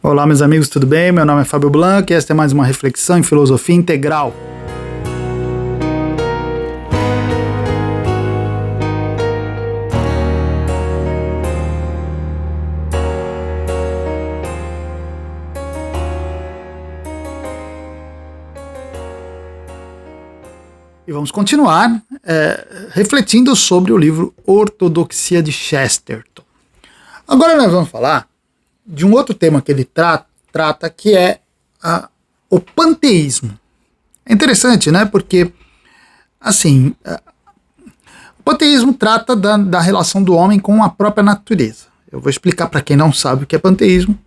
Olá, meus amigos, tudo bem? Meu nome é Fábio Blanc e esta é mais uma reflexão em filosofia integral. E vamos continuar refletindo sobre o livro Ortodoxia de Chesterton. Agora nós vamos falar de um outro tema que ele trata, que é o panteísmo. É interessante, né? Porque, assim, o panteísmo trata da relação do homem com a própria natureza. Eu vou explicar para quem não sabe o que é panteísmo,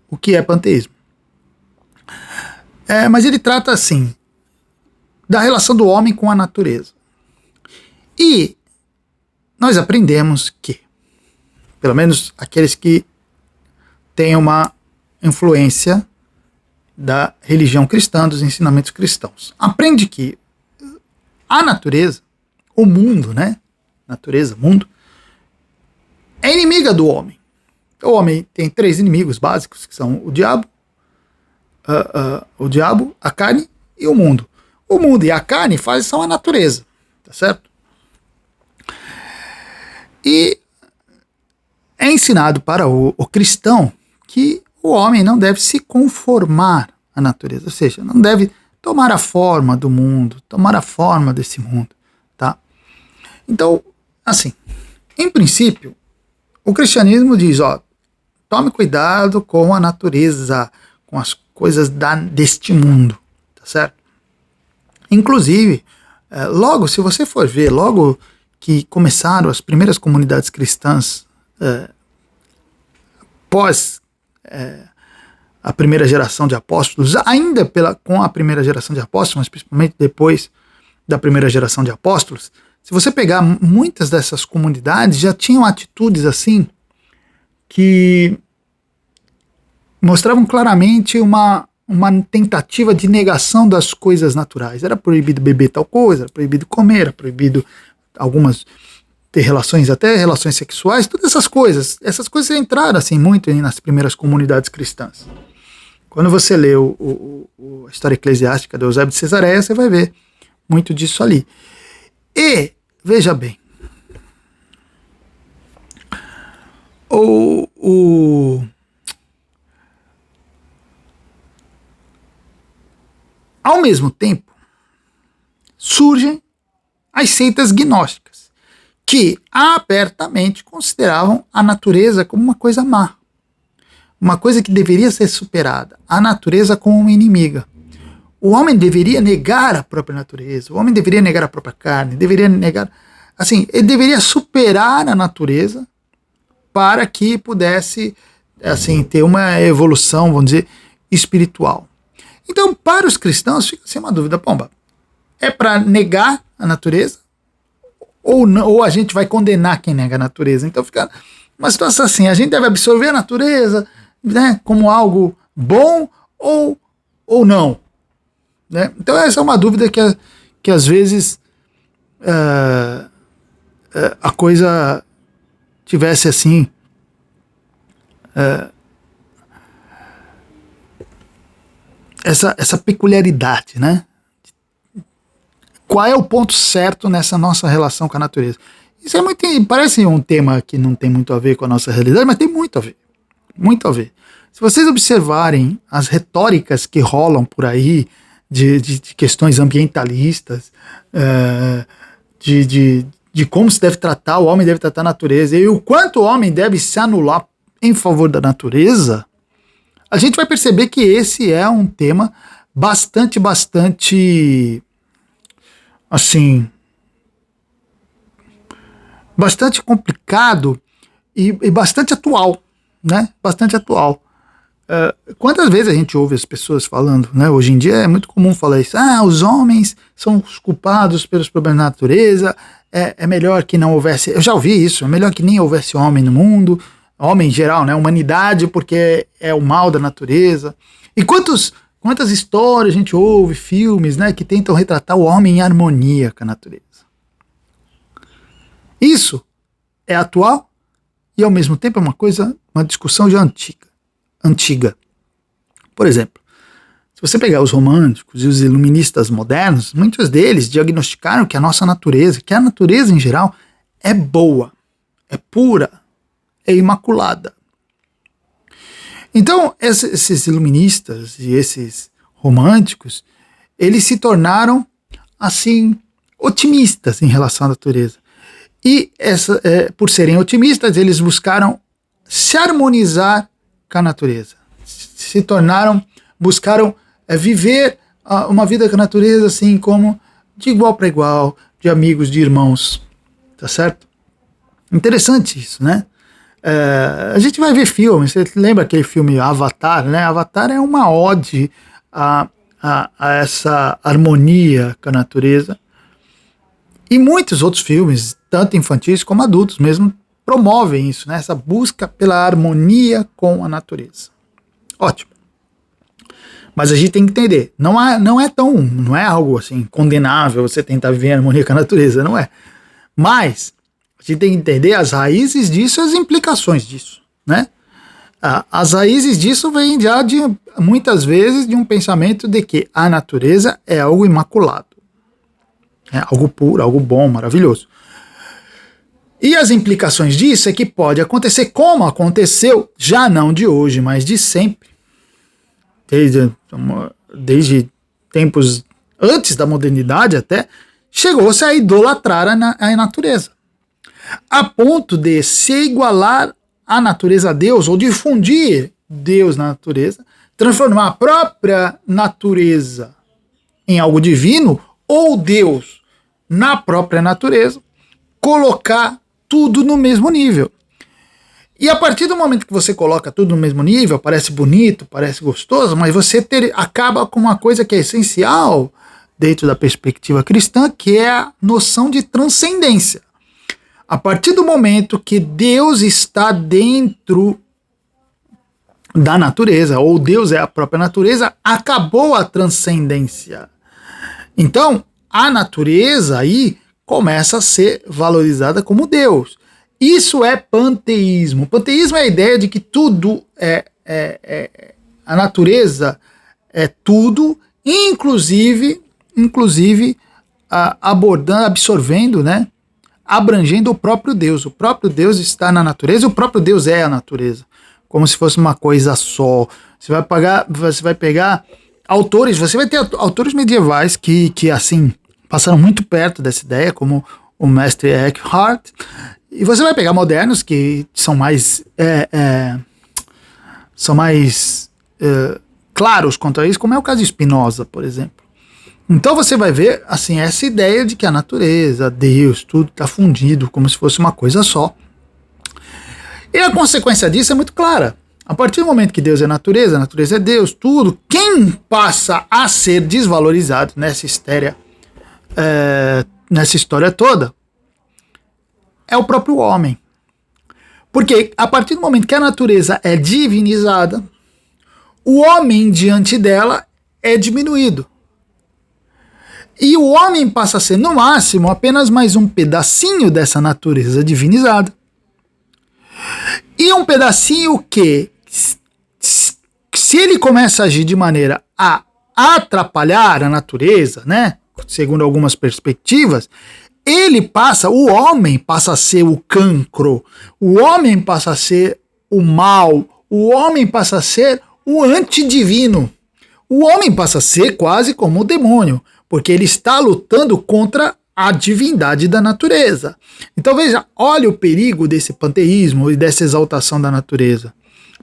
o que é panteísmo. Mas ele trata, assim, da relação do homem com a natureza. E nós aprendemos que, pelo menos aqueles que têm uma influência da religião cristã, dos ensinamentos cristãos, aprende que a natureza, o mundo, né? Natureza, mundo, é inimiga do homem. O homem tem três inimigos básicos, que são o diabo, a carne e o mundo. O mundo e a carne são a natureza, tá certo? E é ensinado para o cristão que o homem não deve se conformar à natureza, ou seja, não deve tomar a forma do mundo, tomar a forma desse mundo, tá? Então, assim, em princípio, o cristianismo diz, tome cuidado com a natureza, com as coisas deste mundo, tá certo? Inclusive, se você for ver, logo que começaram as primeiras comunidades cristãs pós a primeira geração de apóstolos, ainda com a primeira geração de apóstolos, mas principalmente depois da primeira geração de apóstolos, se você pegar muitas dessas comunidades já tinham atitudes assim que mostravam claramente uma tentativa de negação das coisas naturais. Era proibido beber tal coisa, era proibido comer, era proibido algumas ter relações, até relações sexuais, todas essas coisas entraram assim muito nas primeiras comunidades cristãs. Quando você lê a história eclesiástica de Eusébio de Cesareia, você vai ver muito disso ali. E, veja bem, ao mesmo tempo, surgem as seitas gnósticas, que abertamente consideravam a natureza como uma coisa má, uma coisa que deveria ser superada, a natureza como uma inimiga. O homem deveria negar a própria natureza, o homem deveria negar a própria carne, ele deveria superar a natureza para que pudesse, assim, ter uma evolução, vamos dizer, espiritual. Então, para os cristãos, fica assim uma dúvida, pomba, é para negar a natureza ou a gente vai condenar quem nega a natureza? Então fica uma situação assim, a gente deve absorver a natureza, né, como algo bom ou não, né? Então essa é uma dúvida que às vezes a coisa tivesse assim essa peculiaridade, né? Qual é o ponto certo nessa nossa relação com a natureza? Isso parece um tema que não tem muito a ver com a nossa realidade, mas tem muito a ver. Muito a ver. Se vocês observarem as retóricas que rolam por aí, de questões ambientalistas, de como se deve tratar, o homem deve tratar a natureza, e o quanto o homem deve se anular em favor da natureza, a gente vai perceber que esse é um tema bastante assim, bastante complicado e bastante atual, né? Bastante atual. Quantas vezes a gente ouve as pessoas falando, né? Hoje em dia é muito comum falar isso. Os homens são os culpados pelos problemas da natureza, é melhor que não houvesse... Eu já ouvi isso, é melhor que nem houvesse homem no mundo, homem em geral, né? Humanidade, porque é o mal da natureza. E quantas histórias a gente ouve, filmes, né, que tentam retratar o homem em harmonia com a natureza. Isso é atual e ao mesmo tempo é uma discussão já antiga. Por exemplo, se você pegar os românticos e os iluministas modernos, muitos deles diagnosticaram que a nossa natureza, que a natureza em geral, é boa, é pura, é imaculada. Então, esses iluministas e esses românticos, eles se tornaram, assim, otimistas em relação à natureza. E por serem otimistas, eles buscaram se harmonizar com a natureza. Buscaram viver uma vida com a natureza, assim, como de igual para igual, de amigos, de irmãos. Tá certo? Interessante isso, né? A gente vai ver filmes, você lembra aquele filme Avatar, né? Avatar é uma ode a essa harmonia com a natureza. E muitos outros filmes, tanto infantis como adultos mesmo, promovem isso, né? Essa busca pela harmonia com a natureza. Ótimo. Mas a gente tem que entender, não é algo assim condenável você tentar viver em harmonia com a natureza, não é. Mas a gente tem que entender as raízes disso e as implicações disso, né? As raízes disso vêm já muitas vezes de um pensamento de que a natureza é algo imaculado, é algo puro, algo bom, maravilhoso. E as implicações disso é que pode acontecer como aconteceu, já não de hoje, mas de sempre. Desde tempos antes da modernidade até, chegou-se a idolatrar a natureza. A ponto de se igualar a natureza a Deus, ou difundir Deus na natureza, transformar a própria natureza em algo divino, ou Deus na própria natureza, colocar tudo no mesmo nível. E a partir do momento que você coloca tudo no mesmo nível, parece bonito, parece gostoso, mas você acaba com uma coisa que é essencial dentro da perspectiva cristã, que é a noção de transcendência. A partir do momento que Deus está dentro da natureza, ou Deus é a própria natureza, acabou a transcendência. Então, a natureza aí começa a ser valorizada como Deus. Isso é panteísmo. Panteísmo é a ideia de que tudo a natureza é tudo, inclusive absorvendo, né? Abrangendo o próprio Deus. O próprio Deus está na natureza, o próprio Deus é a natureza, como se fosse uma coisa só. Você vai pegar autores, você vai ter autores medievais que assim passaram muito perto dessa ideia, como o mestre Eckhart, e você vai pegar modernos que são mais claros quanto a isso, como é o caso de Spinoza, por exemplo. Então você vai ver assim essa ideia de que a natureza, Deus, tudo está fundido como se fosse uma coisa só. E a consequência disso é muito clara. A partir do momento que Deus é a natureza é Deus, tudo, quem passa a ser desvalorizado nessa história toda é o próprio homem. Porque a partir do momento que a natureza é divinizada, o homem diante dela é diminuído. E o homem passa a ser, no máximo, apenas mais um pedacinho dessa natureza divinizada. E um pedacinho que, se ele começa a agir de maneira a atrapalhar a natureza, né, segundo algumas perspectivas, o homem passa a ser o cancro, o homem passa a ser o mal, o homem passa a ser o antidivino. O homem passa a ser quase como o demônio, porque ele está lutando contra a divindade da natureza. Então veja, olha o perigo desse panteísmo e dessa exaltação da natureza.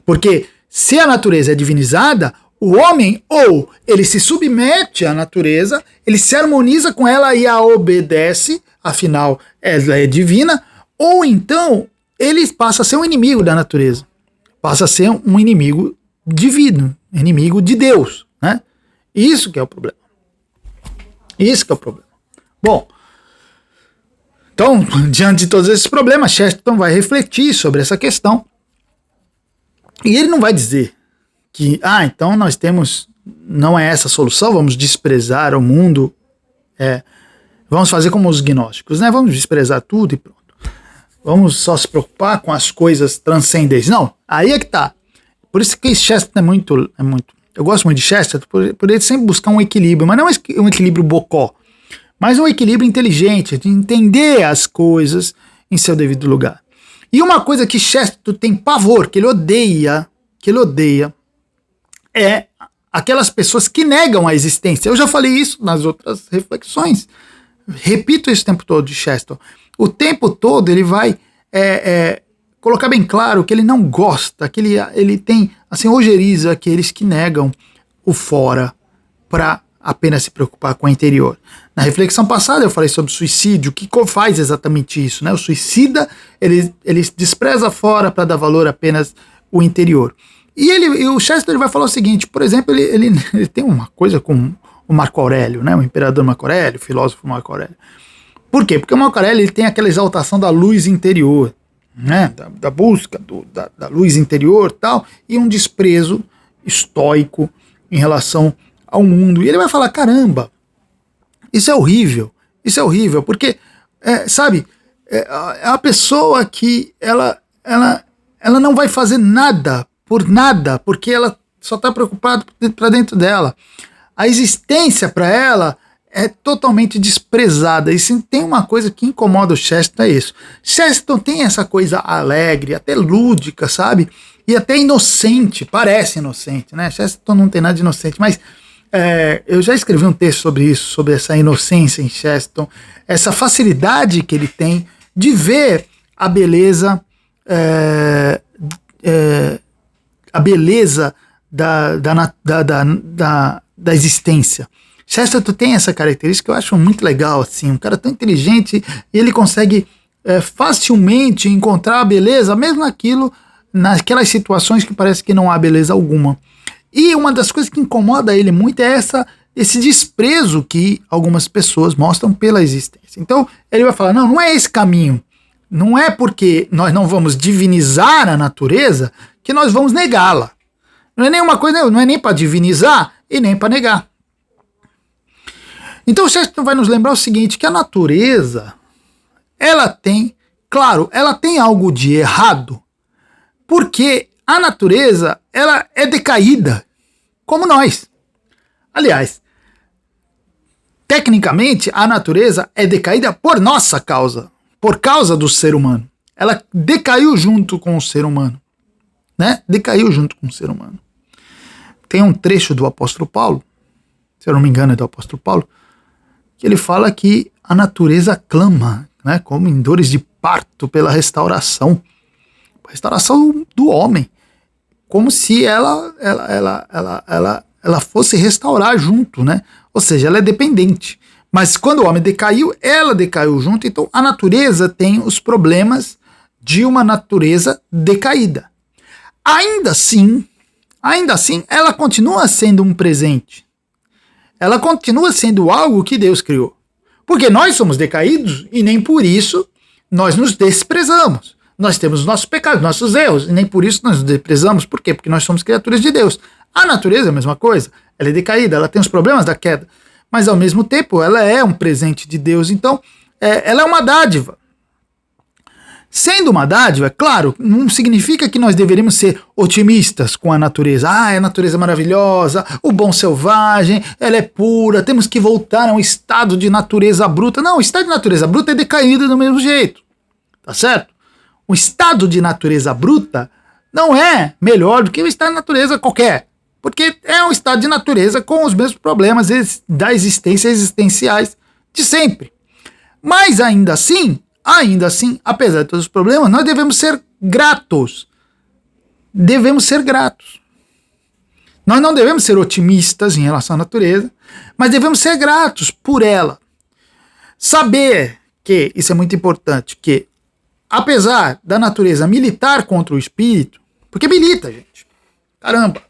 Porque se a natureza é divinizada, o homem ou ele se submete à natureza, ele se harmoniza com ela e a obedece, afinal ela é divina, ou então ele passa a ser um inimigo da natureza, passa a ser um inimigo divino, inimigo de Deus, né? Isso que é o problema. Isso que é o problema. Bom, então, diante de todos esses problemas, Chesterton vai refletir sobre essa questão e ele não vai dizer que, então nós temos, não é essa a solução, vamos desprezar o mundo, vamos fazer como os gnósticos, né? Vamos desprezar tudo e pronto. Vamos só se preocupar com as coisas transcendentes. Não, aí é que tá. Por isso que Chesterton é muito Eu gosto muito de Chesterton por ele sempre buscar um equilíbrio, mas não um equilíbrio bocó, mas um equilíbrio inteligente, de entender as coisas em seu devido lugar. E uma coisa que Chesterton tem pavor, que ele odeia, é aquelas pessoas que negam a existência. Eu já falei isso nas outras reflexões. Repito isso o tempo todo de Chesterton. O tempo todo ele vai colocar bem claro que ele não gosta, que ele tem, assim, ojeriza aqueles que negam o fora para apenas se preocupar com o interior. Na reflexão passada eu falei sobre suicídio, que faz exatamente isso, né? O suicida, ele despreza fora para dar valor apenas o interior. E o Chesterton vai falar o seguinte, por exemplo, ele tem uma coisa com o Marco Aurélio, né? O imperador Marco Aurélio, o filósofo Marco Aurélio. Por quê? Porque o Marco Aurélio ele tem aquela exaltação da luz interior, né? Da busca da luz interior e tal, e um desprezo estoico em relação ao mundo. E ele vai falar, caramba, isso é horrível, porque, sabe, a pessoa que ela não vai fazer nada, porque ela só está preocupada para dentro dela. A existência para ela é totalmente desprezada. E se tem uma coisa que incomoda o Chesterton é isso. Chesterton tem essa coisa alegre, até lúdica, sabe? E até inocente, parece inocente, né? Chesterton não tem nada de inocente, mas eu já escrevi um texto sobre isso, sobre essa inocência em Chesterton, essa facilidade que ele tem de ver a beleza, da existência. Chesterton tem essa característica que eu acho muito legal, assim, um cara tão inteligente e ele consegue facilmente encontrar a beleza, mesmo naquelas situações que parece que não há beleza alguma. E uma das coisas que incomoda ele muito é esse desprezo que algumas pessoas mostram pela existência. Então ele vai falar, não é esse caminho, não é porque nós não vamos divinizar a natureza que nós vamos negá-la. Não é nenhuma coisa, não é nem para divinizar e nem para negar. Então o Chesterton vai nos lembrar o seguinte, que a natureza, ela tem algo de errado, porque a natureza, ela é decaída, como nós. Aliás, tecnicamente, a natureza é decaída por nossa causa, por causa do ser humano. Ela decaiu junto com o ser humano, né? Decaiu junto com o ser humano. Tem um trecho do apóstolo Paulo, se eu não me engano é do apóstolo Paulo, que ele fala que a natureza clama, né, como em dores de parto pela restauração do homem, como se ela fosse restaurar junto, né? Ou seja, ela é dependente. Mas quando o homem decaiu, ela decaiu junto, então a natureza tem os problemas de uma natureza decaída. Ainda assim, ela continua sendo um presente. Ela continua sendo algo que Deus criou. Porque nós somos decaídos e nem por isso nós nos desprezamos. Nós temos os nossos pecados, nossos erros, e nem por isso nós nos desprezamos. Por quê? Porque nós somos criaturas de Deus. A natureza é a mesma coisa. Ela é decaída, ela tem os problemas da queda. Mas ao mesmo tempo, ela é um presente de Deus. Então, ela é uma dádiva. Sendo uma dádiva, claro, não significa que nós deveríamos ser otimistas com a natureza. A natureza é maravilhosa, o bom selvagem, ela é pura, temos que voltar a um estado de natureza bruta. Não, o estado de natureza bruta é decaído do mesmo jeito. Tá certo? O estado de natureza bruta não é melhor do que o estado de natureza qualquer. Porque é um estado de natureza com os mesmos problemas da existência existenciais de sempre. Mas ainda assim, apesar de todos os problemas, nós devemos ser gratos. Nós não devemos ser otimistas em relação à natureza, mas devemos ser gratos por ela. Saber que, isso é muito importante, que apesar da natureza militar contra o espírito, porque milita, gente, caramba,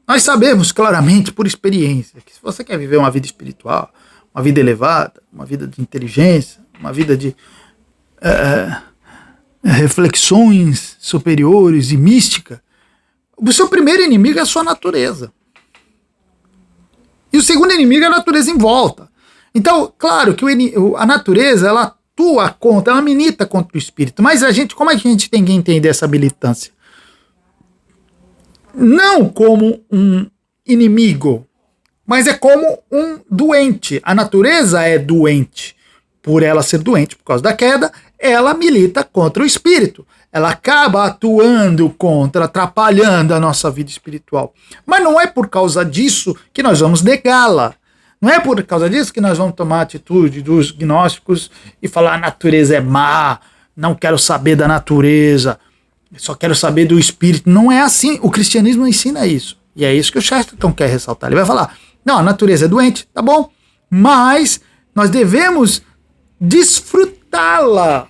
nós sabemos claramente por experiência que se você quer viver uma vida espiritual, uma vida elevada, uma vida de inteligência, uma vida de reflexões superiores e mística, o seu primeiro inimigo é a sua natureza. E o segundo inimigo é a natureza em volta. Então, claro que a natureza, ela atua contra, ela milita contra o espírito. Mas como é que a gente tem que entender essa militância? Não como inimigo, mas é como um doente. A natureza é doente. Por ela ser doente por causa da queda, ela milita contra o espírito. Ela acaba atuando contra, atrapalhando a nossa vida espiritual. Mas não é por causa disso que nós vamos negá-la. Não é por causa disso que nós vamos tomar a atitude dos gnósticos e falar a natureza é má, não quero saber da natureza, só quero saber do espírito. Não é assim. O cristianismo não ensina isso. E é isso que o Chesterton quer ressaltar. Ele vai falar, não, a natureza é doente, tá bom, mas nós devemos desfrutá-la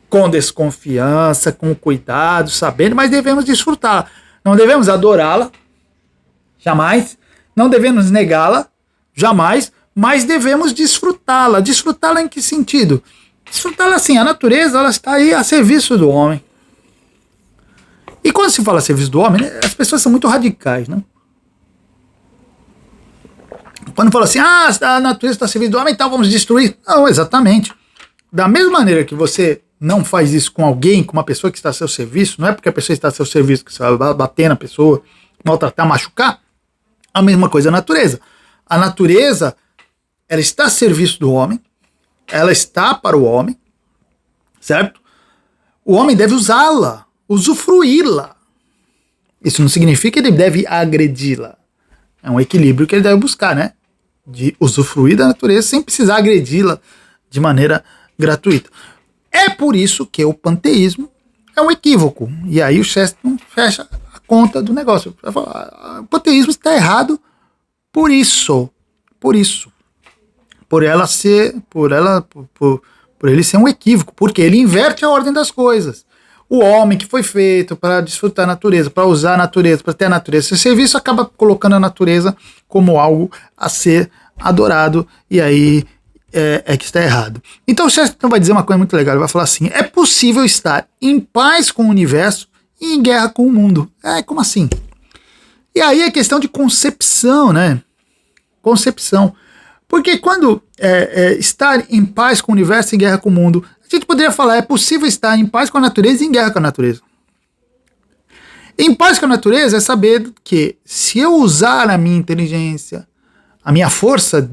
com desconfiança, com cuidado, sabendo, mas devemos desfrutá-la. Não devemos adorá-la, jamais. Não devemos negá-la, jamais. Mas devemos desfrutá-la. Desfrutá-la em que sentido? Desfrutá-la assim, a natureza ela está aí a serviço do homem. E quando se fala a serviço do homem, as pessoas são muito radicais, né? Quando fala assim, a natureza está a serviço do homem, então vamos destruir. Não, exatamente. Da mesma maneira que você não faz isso com alguém, com uma pessoa que está a seu serviço, não é porque a pessoa está a seu serviço que você vai bater na pessoa, maltratar, machucar. A mesma coisa a natureza. A natureza, ela está a serviço do homem, ela está para o homem, certo? O homem deve usá-la, usufruí-la. Isso não significa que ele deve agredi-la. É um equilíbrio que ele deve buscar, né? De usufruir da natureza sem precisar agredi-la de maneira gratuita. É por isso que o panteísmo é um equívoco. E aí o Chesterton fecha a conta do negócio. O panteísmo está errado por isso. Por isso. Por ele ser um equívoco. Porque ele inverte a ordem das coisas. O homem que foi feito para desfrutar a natureza, para usar a natureza, para ter a natureza seu serviço, acaba colocando a natureza como algo a ser adorado, e aí é que está errado. Então o Chesterton vai dizer uma coisa muito legal, ele vai falar assim, é possível estar em paz com o universo e em guerra com o mundo. Como assim? E aí é questão de concepção, né? Concepção. Porque quando estar em paz com o universo e em guerra com o mundo, a gente poderia falar, é possível estar em paz com a natureza e em guerra com a natureza. Em paz com a natureza é saber que se eu usar a minha inteligência, a minha força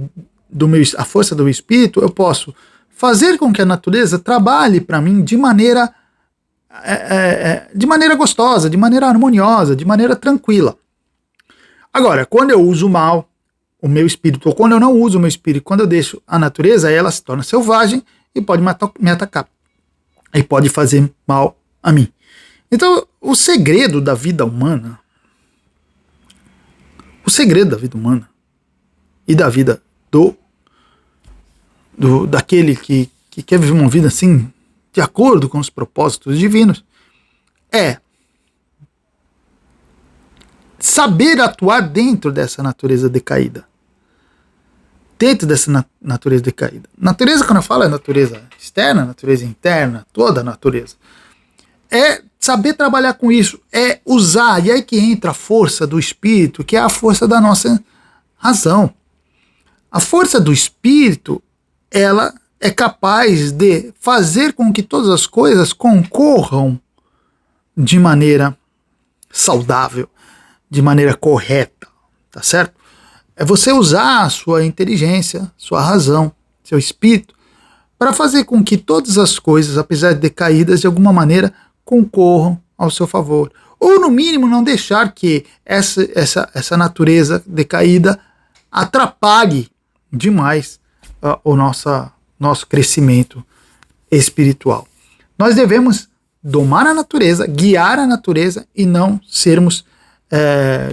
a força do espírito, eu posso fazer com que a natureza trabalhe para mim de maneira gostosa, de maneira harmoniosa, de maneira tranquila. Agora, quando eu uso mal o meu espírito, ou quando eu não uso o meu espírito, quando eu deixo a natureza, aí ela se torna selvagem e pode me atacar. E pode fazer mal a mim. Então, o segredo da vida humana e da vida daquele que quer viver uma vida assim, de acordo com os propósitos divinos, é saber atuar dentro dessa natureza decaída. Dentro dessa natureza decaída. Natureza, quando eu falo, é natureza externa, natureza interna, toda a natureza. É saber trabalhar com isso, é usar, e aí que entra a força do espírito, que é a força da nossa razão. A força do espírito, ela é capaz de fazer com que todas as coisas concorram de maneira saudável, de maneira correta, tá certo? É você usar a sua inteligência, sua razão, seu espírito, para fazer com que todas as coisas, apesar de decaídas, de alguma maneira concorram ao seu favor. Ou, no mínimo, não deixar que essa natureza decaída atrapalhe demais o nosso crescimento espiritual. Nós devemos domar a natureza, guiar a natureza e não sermos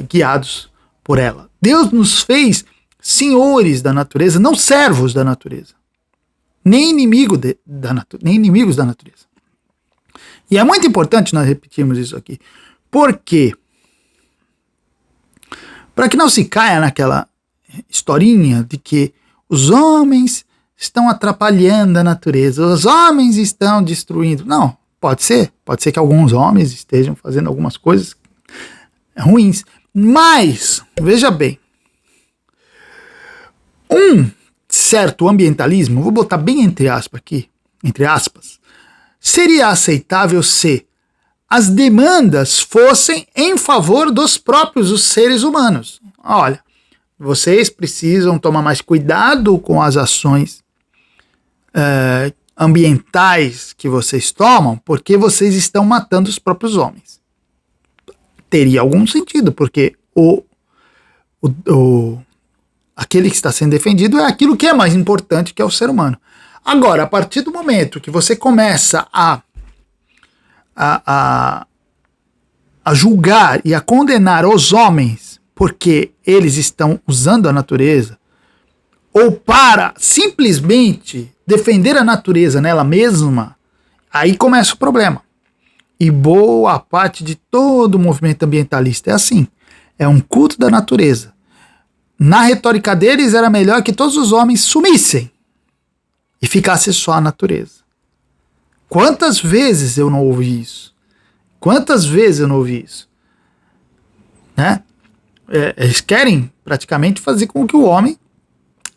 guiados por ela. Deus nos fez senhores da natureza, não servos da natureza, nem inimigos da natureza. E é muito importante nós repetirmos isso aqui. Por quê? Para que não se caia naquela historinha de que os homens estão atrapalhando a natureza, os homens estão destruindo. Não, pode ser que alguns homens estejam fazendo algumas coisas ruins, mas, veja bem, um certo ambientalismo, vou botar bem entre aspas aqui, seria aceitável se as demandas fossem em favor dos próprios os seres humanos. Olha, vocês precisam tomar mais cuidado com as ações ambientais que vocês tomam, porque vocês estão matando os próprios homens. Teria algum sentido, porque aquele que está sendo defendido é aquilo que é mais importante, que é o ser humano. Agora, a partir do momento que você começa a julgar e a condenar os homens porque eles estão usando a natureza, ou para simplesmente defender a natureza nela mesma, aí começa o problema. E boa parte de todo o movimento ambientalista é assim. É um culto da natureza. Na retórica deles era melhor que todos os homens sumissem e ficasse só a natureza. Quantas vezes eu não ouvi isso? Quantas vezes eu não ouvi isso? Né? Eles querem praticamente fazer com que o homem,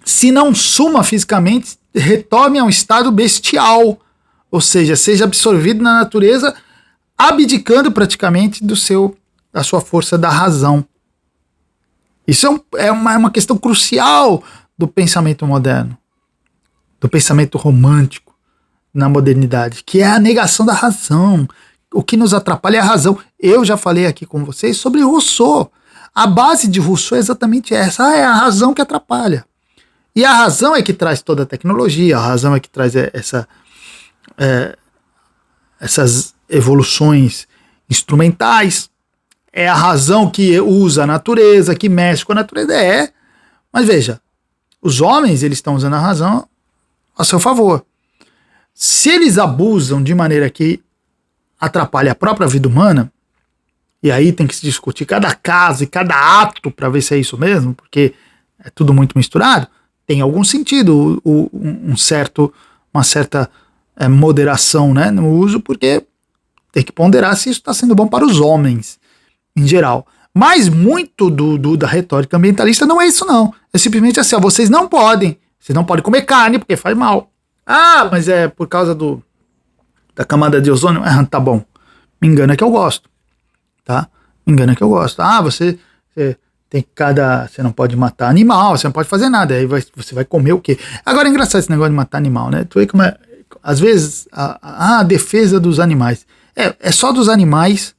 se não suma fisicamente, retorne a um estado bestial, ou seja, seja absorvido na natureza, abdicando praticamente da sua força da razão. Isso é uma questão crucial do pensamento moderno, do pensamento romântico na modernidade, que é a negação da razão. O que nos atrapalha é a razão. Eu já falei aqui com vocês sobre Rousseau. A base de Rousseau é exatamente essa. É a razão que atrapalha. E a razão é que traz toda a tecnologia, a razão é que traz essas evoluções instrumentais. É a razão que usa a natureza, que mexe com a natureza. Mas veja, os homens eles estão usando a razão a seu favor. Se eles abusam de maneira que atrapalha a própria vida humana, e aí tem que se discutir cada caso e cada ato para ver se é isso mesmo, porque é tudo muito misturado, tem algum sentido uma certa moderação, né, no uso, porque tem que ponderar se isso está sendo bom para os homens em geral. Mas muito da retórica ambientalista não é isso não. É simplesmente assim, vocês não podem comer carne porque faz mal. Ah, mas é por causa da camada de ozônio. Tá bom. Me engana que eu gosto. Tá? Me engana que eu gosto. Você tem você não pode matar animal, você não pode fazer nada. Aí você vai comer o quê? Agora é engraçado esse negócio de matar animal, né? Tu vê como às vezes a defesa dos animais. É só dos animais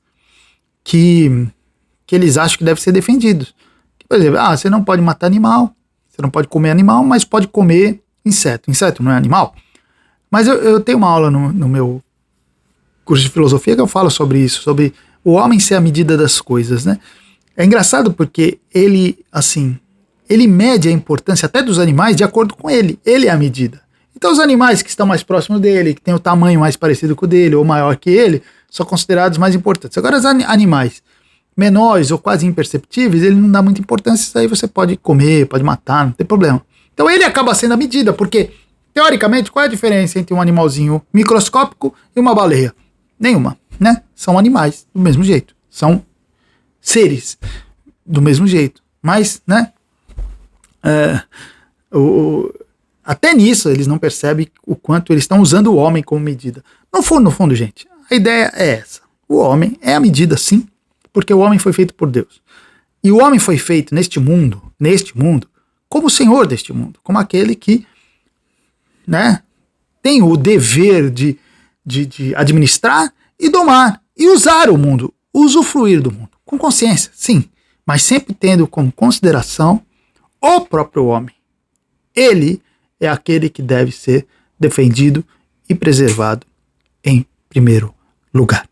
que eles acham que devem ser defendidos. Por exemplo, você não pode matar animal, você não pode comer animal, mas pode comer inseto. Inseto não é animal? Mas eu tenho uma aula no meu curso de filosofia que eu falo sobre isso, sobre o homem ser a medida das coisas, né? É engraçado porque ele mede a importância até dos animais de acordo com ele. Ele é a medida. Então os animais que estão mais próximos dele, que têm o tamanho mais parecido com o dele ou maior que ele, são considerados mais importantes. Agora os animais menores ou quase imperceptíveis, ele não dá muita importância, isso aí você pode comer, pode matar, não tem problema. Então ele acaba sendo a medida, porque teoricamente qual é a diferença entre um animalzinho microscópico e uma baleia? Nenhuma, né? São animais do mesmo jeito, são seres do mesmo jeito, mas, né? Até nisso eles não percebem o quanto eles estão usando o homem como medida. No fundo, gente, a ideia é essa. O homem é a medida, sim, porque o homem foi feito por Deus. E o homem foi feito neste mundo, como o senhor deste mundo, como aquele que, né, tem o dever de administrar e domar e usar o mundo, usufruir do mundo, com consciência, sim, mas sempre tendo como consideração o próprio homem. Ele é aquele que deve ser defendido e preservado em primeiro lugar.